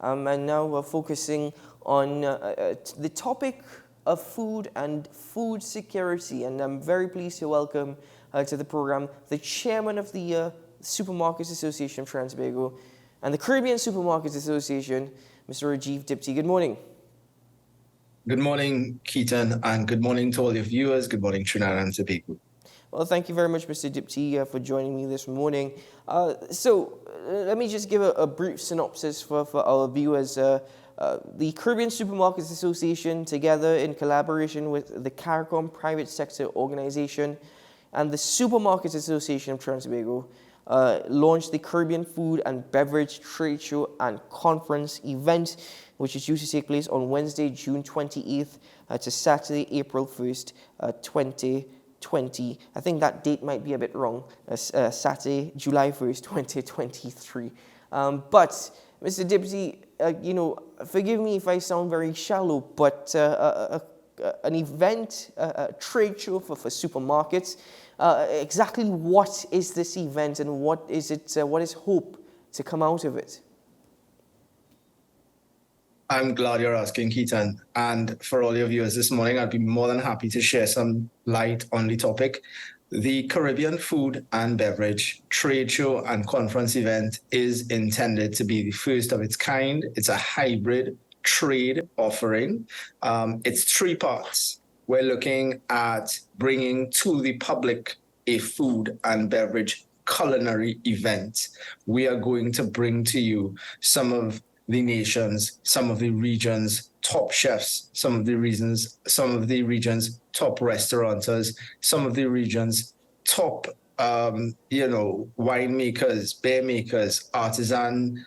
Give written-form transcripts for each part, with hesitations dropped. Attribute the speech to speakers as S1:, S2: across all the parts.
S1: and now we're focusing on the topic of food and food security. And I'm very pleased to welcome to the program the chairman of the Supermarket Association of Trinidad and the Caribbean Supermarket Association, Mr. Rajiv Diptee. Good morning.
S2: Good morning, Ketan, and good morning to all your viewers. Good morning, Trinidad and Tobago.
S1: Well, thank you very much, Mr. Diptee, for joining me this morning. So let me just give a brief synopsis for our viewers. The Caribbean Supermarkets Association, together in collaboration with the CARICOM Private Sector Organization and the Supermarkets Association of Trinidad and Tobago, launched the Caribbean Food and Beverage Trade Show and Conference event, which is due to take place on Wednesday, June 28th to Saturday, April 1st, 2020. I think that date might be a bit wrong, Saturday, July 1st, 2023. But, Mr. Diptee, forgive me if I sound very shallow, but an event, a trade show for supermarkets, exactly what is this event and what is hope to come out of it?
S2: I'm glad you're asking, Ketan. And for all your viewers this morning, I'd be more than happy to share some light on the topic. The Caribbean Food and Beverage Trade Show and Conference event is intended to be the first of its kind. It's a hybrid trade offering. It's three parts. We're looking at bringing to the public a food and beverage culinary event. We are going to bring to you some of the nation's, some of the region's top chefs, some of the region's top restaurateurs, some of the region's top, winemakers, beer makers, artisan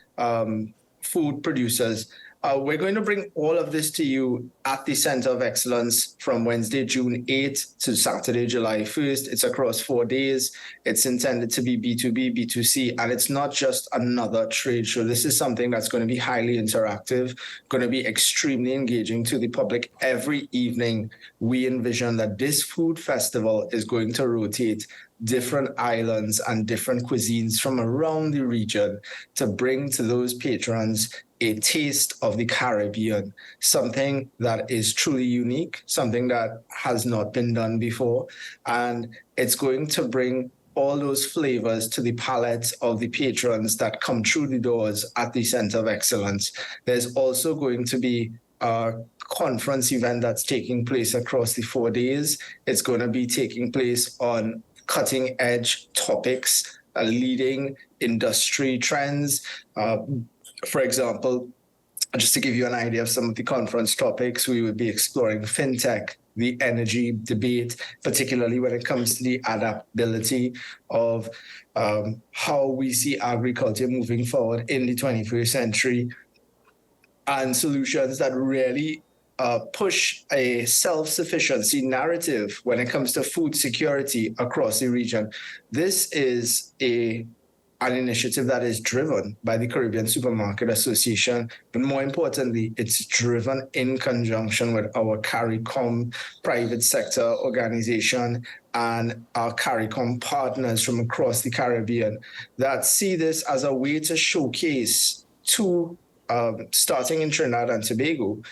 S2: food producers. We're going to bring all of this to you at the Center of Excellence from Wednesday, June 8th to Saturday, July 1st. It's across 4 days. It's intended to be B2B, B2C, and it's not just another trade show. This is something that's going to be highly interactive, going to be extremely engaging to the public. Every evening, we envision that this food festival is going to rotate different islands and different cuisines from around the region to bring to those patrons a taste of the Caribbean, something that is truly unique, something that has not been done before. And it's going to bring all those flavors to the palates of the patrons that come through the doors at the Center of Excellence. There's also going to be a conference event that's taking place across the 4 days. It's going to be taking place on cutting edge topics, leading industry trends. For example, just to give you an idea of some of the conference topics, we would be exploring fintech, the energy debate, particularly when it comes to the adaptability of how we see agriculture moving forward in the 21st century, and solutions that really push a self-sufficiency narrative when it comes to food security across the region. This is an initiative that is driven by the Caribbean Supermarket Association, but more importantly, it's driven in conjunction with our CARICOM private sector organization and our CARICOM partners from across the Caribbean that see this as a way to showcase to, starting in Trinidad and Tobago,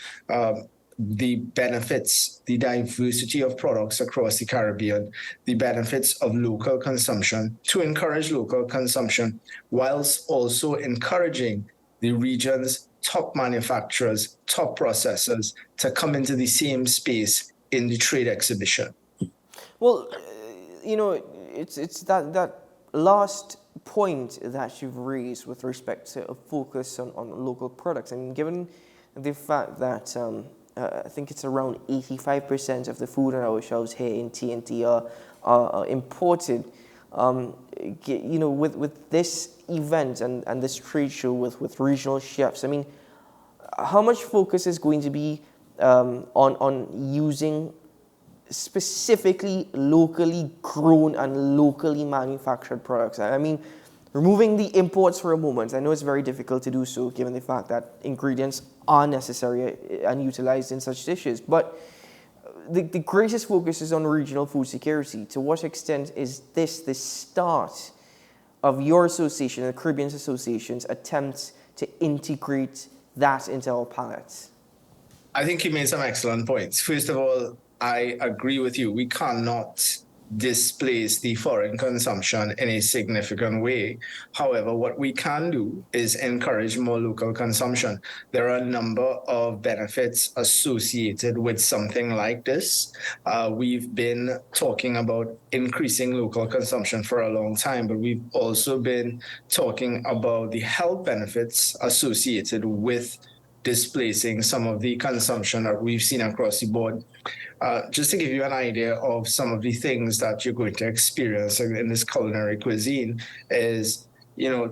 S2: the benefits, the diversity of products across the Caribbean, the benefits of local consumption, to encourage local consumption, whilst also encouraging the region's top manufacturers, top processors to come into the same space in the trade exhibition.
S1: Well, it's that last point that you've raised with respect to a focus on local products. I mean, given the fact that I think it's around 85% of the food on our shelves here in T&T are imported. With this event and this trade show with regional chefs, I mean, how much focus is going to be on using specifically locally grown and locally manufactured products? I mean, removing the imports for a moment, I know it's very difficult to do so given the fact that ingredients are necessary and utilized in such dishes. But the greatest focus is on regional food security. To what extent is this the start of your association, the Caribbean Association's attempts to integrate that into our palates?
S2: I think you made some excellent points. First of all, I agree with you. We cannot displace the foreign consumption in a significant way. However, what we can do is encourage more local consumption. There are a number of benefits associated with something like this. We've been talking about increasing local consumption for a long time, but we've also been talking about the health benefits associated with displacing some of the consumption that we've seen across the board. Just to give you an idea of some of the things that you're going to experience in this culinary cuisine is,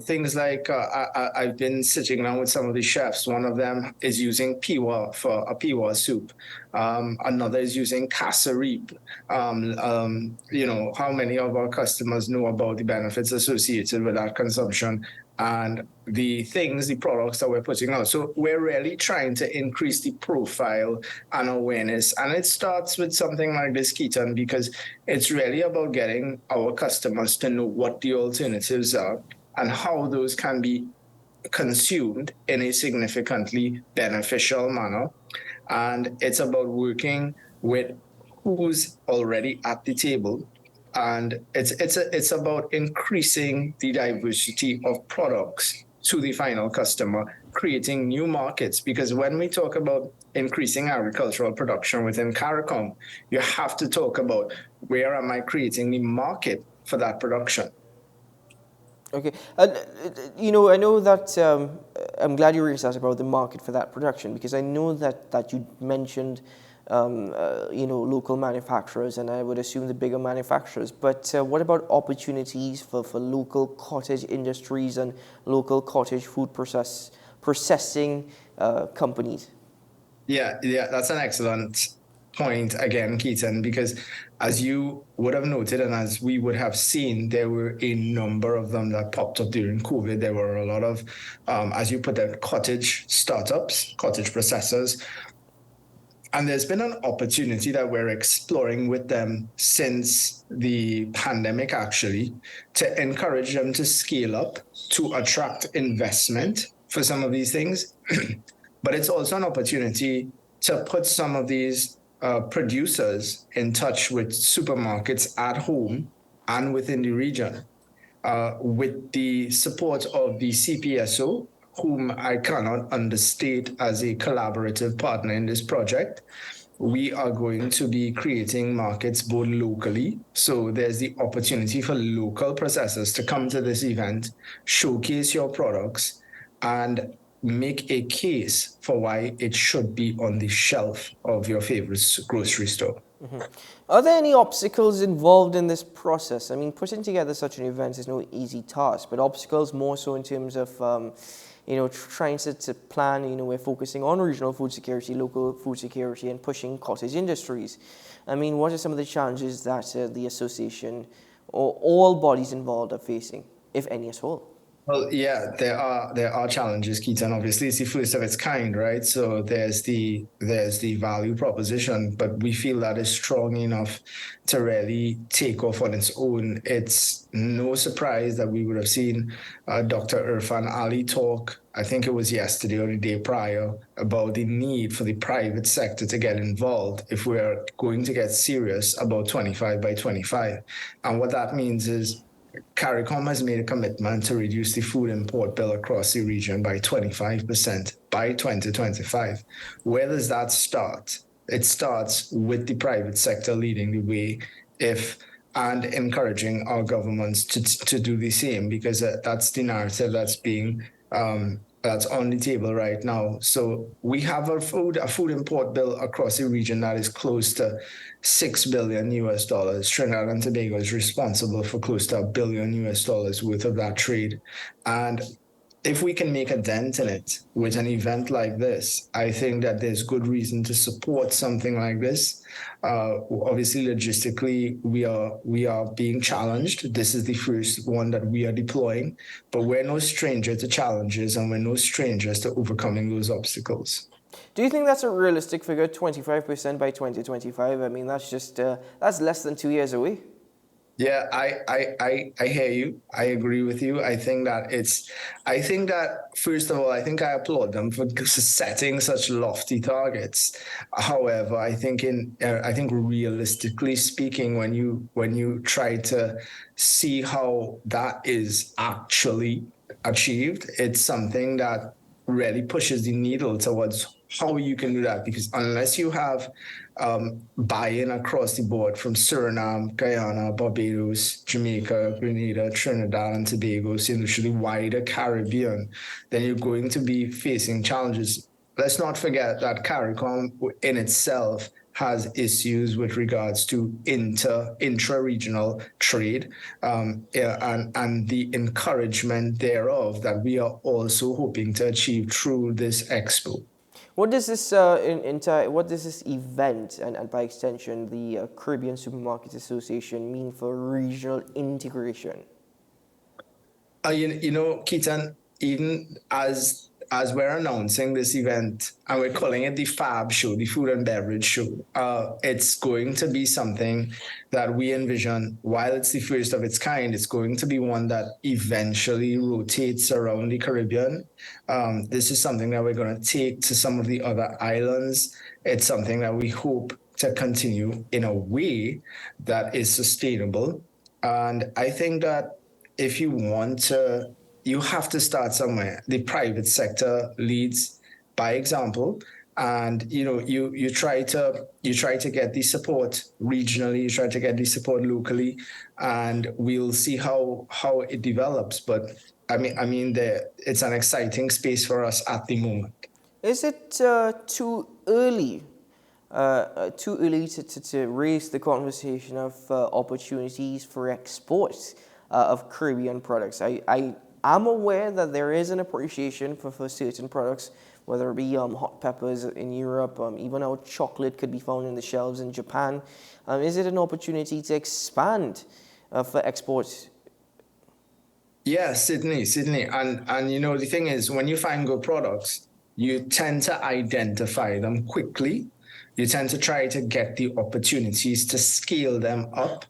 S2: things like I've been sitting down with some of the chefs. One of them is using piwa for a piwa soup. Another is using kasarip. How many of our customers know about the benefits associated with that consumption and the products that we're putting out. So we're really trying to increase the profile and awareness. And it starts with something like this, Ketan, because it's really about getting our customers to know what the alternatives are and how those can be consumed in a significantly beneficial manner. And it's about working with who's already at the table. And it's about increasing the diversity of products to the final customer, creating new markets. Because when we talk about increasing agricultural production within CARICOM, you have to talk about where am I creating the market for that production.
S1: Okay, I know that I'm glad you raised that about the market for that production, because I know that you mentioned local manufacturers, and I would assume the bigger manufacturers. But what about opportunities for local cottage industries and local cottage food processing companies?
S2: Yeah, that's an excellent point again, Ketan, because as you would have noted and as we would have seen, there were a number of them that popped up during COVID. There were a lot of, as you put it, cottage startups, cottage processors. And there's been an opportunity that we're exploring with them since the pandemic, actually, to encourage them to scale up, to attract investment for some of these things. But it's also an opportunity to put some of these producers in touch with supermarkets at home and within the region. With the support of the CPSO, whom I cannot understate as a collaborative partner in this project, we are going to be creating markets both locally. So there's the opportunity for local processors to come to this event, showcase your products, and make a case for why it should be on the shelf of your favorite grocery store.
S1: Mm-hmm. Are there any obstacles involved in this process? I mean, putting together such an event is no easy task, but obstacles more so in terms of, trying to plan, we're focusing on regional food security, local food security, and pushing cottage industries. I mean, what are some of the challenges that the association or all bodies involved are facing, if any at all?
S2: Well, yeah, there are challenges, Ketan. Obviously, it's the first of its kind, right? So there's the value proposition, but we feel that is strong enough to really take off on its own. It's no surprise that we would have seen Dr. Irfan Ali talk, I think it was yesterday or the day prior, about the need for the private sector to get involved if we're going to get serious about 25 by 25. And what that means is CARICOM has made a commitment to reduce the food import bill across the region by 25% by 2025. Where does that start? It starts with the private sector leading the way and encouraging our governments to do the same, because that's the narrative that's being that's on the table right now. So we have a food import bill across the region that is close to $6 billion US. Trinidad and Tobago is responsible for close to $1 billion US worth of that trade. And if we can make a dent in it with an event like this, I think that there's good reason to support something like this. Obviously, logistically, we are being challenged. This is the first one that we are deploying, but we're no stranger to challenges and we're no strangers to overcoming those obstacles.
S1: Do you think that's a realistic figure, 25% by 2025? I mean, that's less than 2 years away.
S2: Yeah, I hear you. I agree with you. I think that first of all, I think I applaud them for setting such lofty targets. However, I think realistically speaking, when you try to see how that is actually achieved, it's something that really pushes the needle towards how you can do that. Because unless you have buy-in across the board from Suriname, Guyana, Barbados, Jamaica, Grenada, Trinidad, and Tobago, so to the wider Caribbean, then you're going to be facing challenges. Let's not forget that CARICOM in itself has issues with regards to intra-regional trade, and the encouragement thereof that we are also hoping to achieve through this expo.
S1: What does this what does this event and by extension the Caribbean Supermarket Association mean for regional integration?
S2: You know, Ketan, even as we're announcing this event and we're calling it the FAB show, the Food and Beverage Show, it's going to be something that we envision. While it's the first of its kind, it's going to be one that eventually rotates around the Caribbean. This is something that we're going to take to some of the other islands. It's something that we hope to continue in a way that is sustainable. And I think that if you want to, you have to start somewhere. The private sector leads by example, and you try to get the support regionally, you try to get the support locally, and we'll see how it develops. But it's an exciting space for us at the moment.
S1: Is it too early to raise the conversation of opportunities for exports of Caribbean products? I am aware that there is an appreciation for certain products, whether it be hot peppers in Europe, even our chocolate could be found in the shelves in Japan. Is it an opportunity to expand for exports?
S2: Yeah, Sydney. And you know, the thing is, when you find good products, you tend to identify them quickly. You tend to try to get the opportunities to scale them up.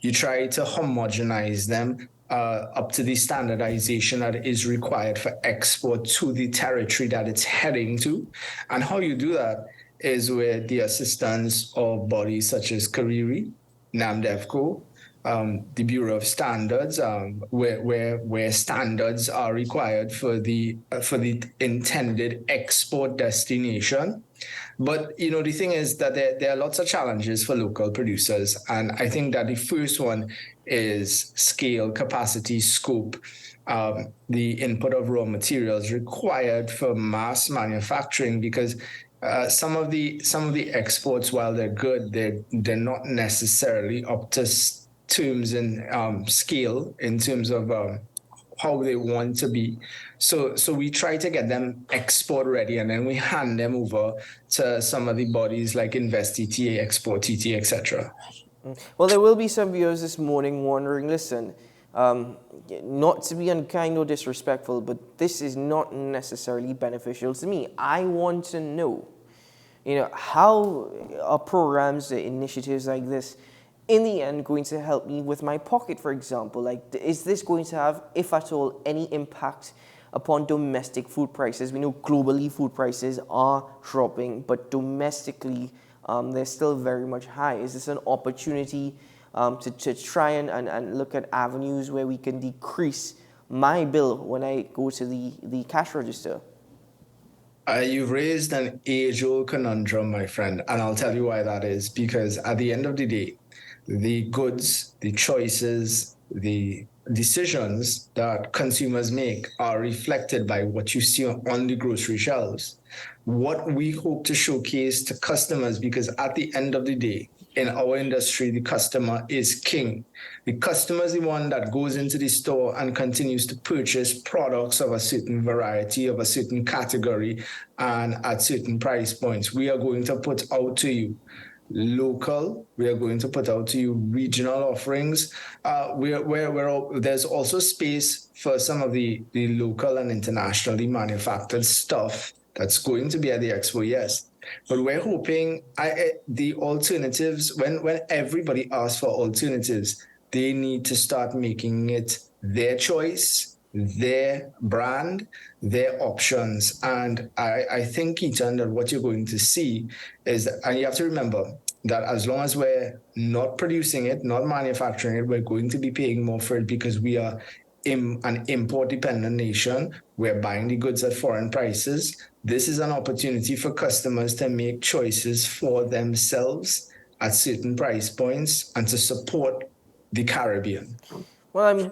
S2: You try to homogenize them up to the standardization that is required for export to the territory that it's heading to. And how you do that is with the assistance of bodies such as Kariri, NAMDEFCO, the Bureau of Standards, where standards are required for the intended export destination. But you know, the thing is that there are lots of challenges for local producers, and I think that the first one is scale, capacity, scope. The input of raw materials required for mass manufacturing, because some of the exports, while they're good, they're not necessarily up to terms and scale in terms of how they want to be. So we try to get them export ready, and then we hand them over to some of the bodies like Invest TTA, Export TTA, etc.
S1: Well, there will be some viewers this morning wondering, listen, not to be unkind or disrespectful, but this is not necessarily beneficial to me. I want to know, how are programs, initiatives like this, in the end, going to help me with my pocket, for example? Like, is this going to have, if at all, any impact upon domestic food prices? We know globally food prices are dropping, but domestically, they're still very much high. Is this an opportunity to try and look at avenues where we can decrease my bill when I go to the cash register?
S2: You've raised an age-old conundrum, my friend, and I'll tell you why that is. Because at the end of the day, the goods, the choices, the decisions that consumers make are reflected by what you see on the grocery shelves. What we hope to showcase to customers, because at the end of the day, in our industry, the customer is king. The customer is the one that goes into the store and continues to purchase products of a certain variety, of a certain category, and at certain price points. We are going to put out to you local. We are going to put out to you regional offerings. There's also space for some of the local and internationally manufactured stuff that's going to be at the expo, yes. But we're hoping the alternatives, when everybody asks for alternatives, they need to start making it their choice, their brand, their options. And I think, Ketan, that what you're going to see is, and you have to remember that as long as we're not producing it, not manufacturing it, we're going to be paying more for it because we are an import-dependent nation. We're buying the goods at foreign prices. This is an opportunity for customers to make choices for themselves at certain price points and to support the Caribbean.
S1: Well, I'm,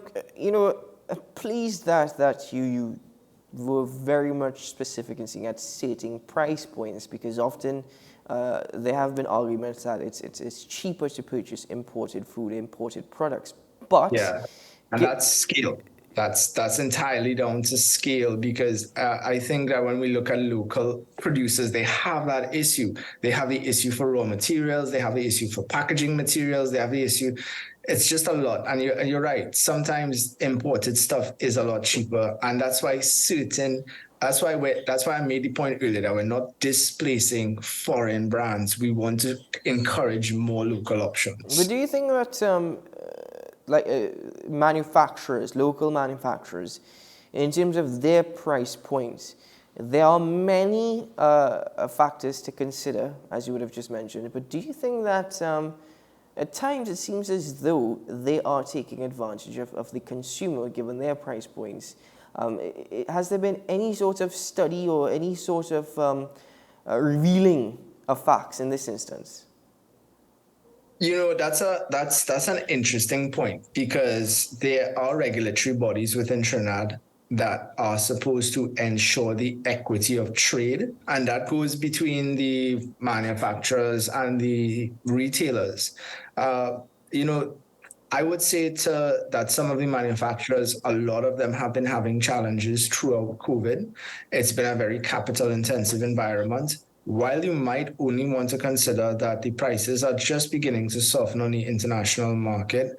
S1: pleased that you were very much specific in seeing at stating price points, because often there have been arguments that it's cheaper to purchase imported food, imported products. But
S2: Yeah, and that's scale. That's entirely down to scale because I think that when we look at local producers, they have that issue. They have the issue for raw materials. They have the issue for packaging materials. They have the issue. It's just a lot, and you're right. Sometimes imported stuff is a lot cheaper, and that's why That's why I made the point earlier that we're not displacing foreign brands. We want to encourage more local
S1: But
S2: options.
S1: do you think that manufacturers, local manufacturers, in terms of their price points, there are many factors to consider, as you would have just mentioned. But do you think that at times it seems as though they are taking advantage of the consumer given their price points? Has there been any sort of study or any sort of revealing of facts in this instance?
S2: That's an interesting point because there are regulatory bodies within Trinidad that are supposed to ensure the equity of trade, and that goes between the manufacturers and the retailers. You know, I would say that some of the manufacturers, a lot of them have been having challenges throughout COVID. It's been a very capital intensive environment. While you might only want to consider that the prices are just beginning to soften on the international market,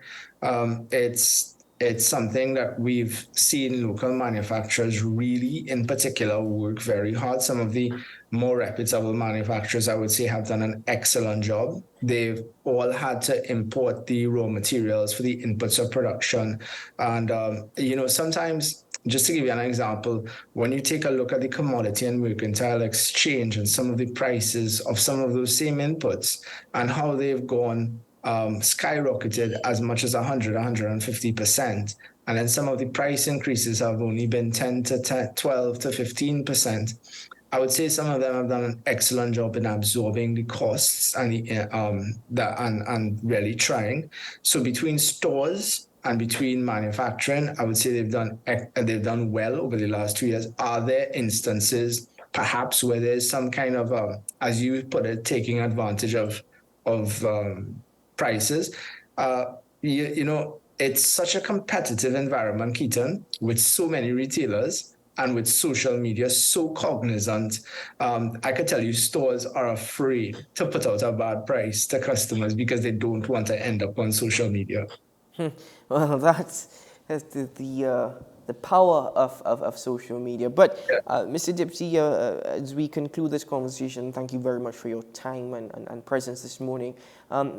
S2: it's something that we've seen local manufacturers really, in particular, work very hard. Some of the more reputable manufacturers, I would say, have done an excellent job. They've all had to import the raw materials for the inputs of production. And, sometimes, just to give you an example, when you take a look at the commodity and mercantile exchange and some of the prices of some of those same inputs and how they've gone skyrocketed as much as 100, 150%. And then some of the price increases have only been 10 to 10, 12 to 15%. I would say some of them have done an excellent job in absorbing the costs and and really trying. So between stores and between manufacturing, I would say they've done well over the last 2 years. Are there instances, perhaps, where there's some kind of, as you put it, taking advantage of prices? It's such a competitive environment, Ketan, with so many retailers and with social media so cognizant. I could tell you stores are afraid to put out a bad price to customers because they don't want to end up on social media.
S1: Well, that's the power of social media. But Mr. Diptee, as we conclude this conversation, thank you very much for your time and presence this morning.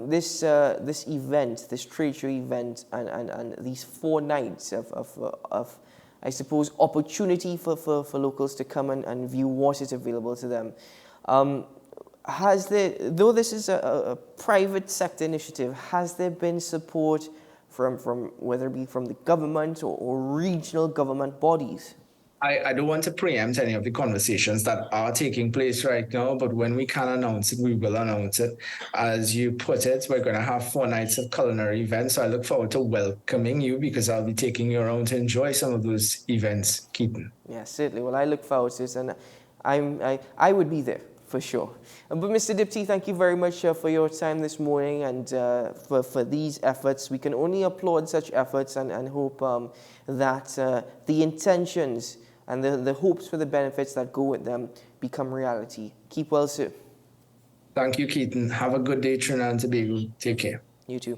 S1: This event, this trade show event, and these 4 nights of I suppose, opportunity for locals to come and view what is available to them. Though this is a private sector initiative, has there been support from whether it be from the government or regional government bodies?
S2: I don't want to preempt any of the conversations that are taking place right now, but when we can announce it, we will announce it. As you put it, we're going to have 4 nights of culinary events. So I look forward to welcoming you because I'll be taking you around to enjoy some of those events, Ketan.
S1: Yeah, certainly. Well, I look forward to it, and I would be there for sure. But Mr. Diptee, thank you very much for your time this morning and for these efforts. We can only applaud such efforts and hope that the intentions and the hopes for the benefits that go with them become reality. Keep well, sir.
S2: Thank you, Ketan. Have a good day, Trinidad and Tobago. Take care.
S1: You too.